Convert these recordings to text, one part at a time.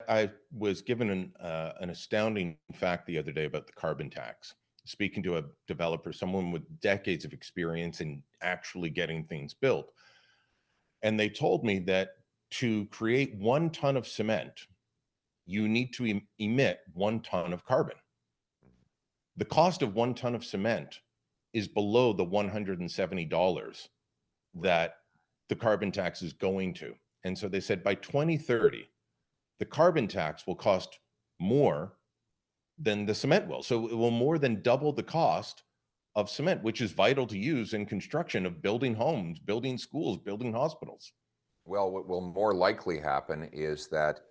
I was given an astounding fact the other day about the carbon tax. Speaking to a developer, someone with decades of experience in actually getting things built. And they told me that to create 1 ton of cement, you need to emit 1 ton of carbon. The cost of 1 ton of cement is below the $170 that the carbon tax is going to. And so they said by 2030, the carbon tax will cost more than the cement will. So it will more than double the cost of cement, which is vital to use in construction of building homes, building schools, building hospitals. Well, what will more likely happen is that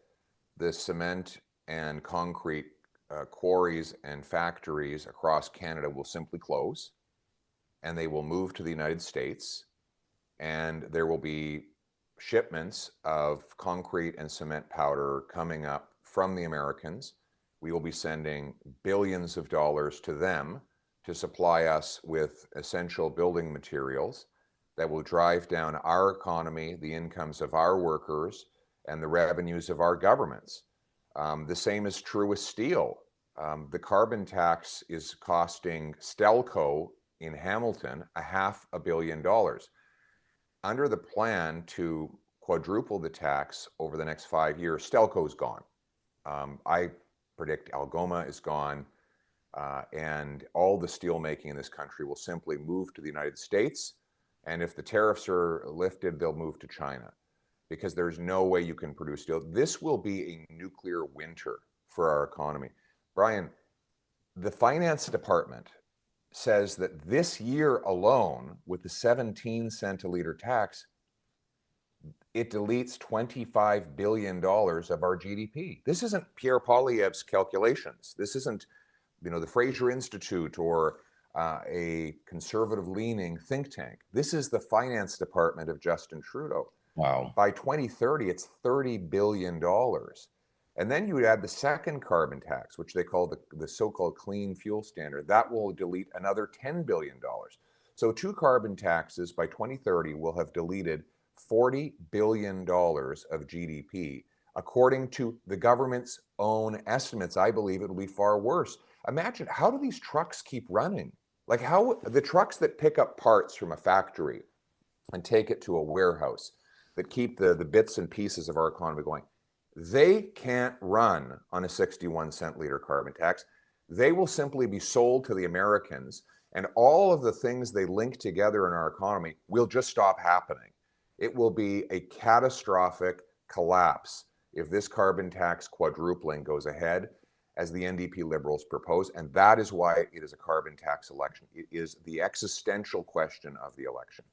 the cement and concrete quarries and factories across Canada will simply close, and they will move to the United States, and there will be shipments of concrete and cement powder coming up from the Americans. We will be sending billions of dollars to them to supply us with essential building materials that will drive down our economy, the incomes of our workers, and the revenues of our governments. The same is true with steel. The carbon tax is costing Stelco in Hamilton $500 million. Under the plan to quadruple the tax over the next 5 years, Stelco's gone. I predict Algoma is gone, and all the steel making in this country will simply move to the United States. And if the tariffs are lifted, they'll move to China, because there's no way you can produce steel. This will be a nuclear winter for our economy. Brian, the finance department says that this year alone, with the 17-cent a liter tax, it deletes $25 billion of our GDP. This isn't Pierre Poilievre's calculations. This isn't, the Fraser Institute or a conservative-leaning think tank. This is the finance department of Justin Trudeau. Wow. By 2030, it's $30 billion. And then you would add the second carbon tax, which they call the so-called clean fuel standard. That will delete another $10 billion. So 2 carbon taxes by 2030 will have deleted $40 billion of GDP. According to the government's own estimates, I believe it'll be far worse. Imagine, how do these trucks keep running? Like, how the trucks that pick up parts from a factory and take it to a warehouse, that keep the bits and pieces of our economy going, they can't run on a 61-cent liter carbon tax. They will simply be sold to the Americans, and all of the things they link together in our economy will just stop happening. It will be a catastrophic collapse if this carbon tax quadrupling goes ahead, as the NDP-Liberals propose, and that is why it is a carbon tax election. It is the existential question of the election.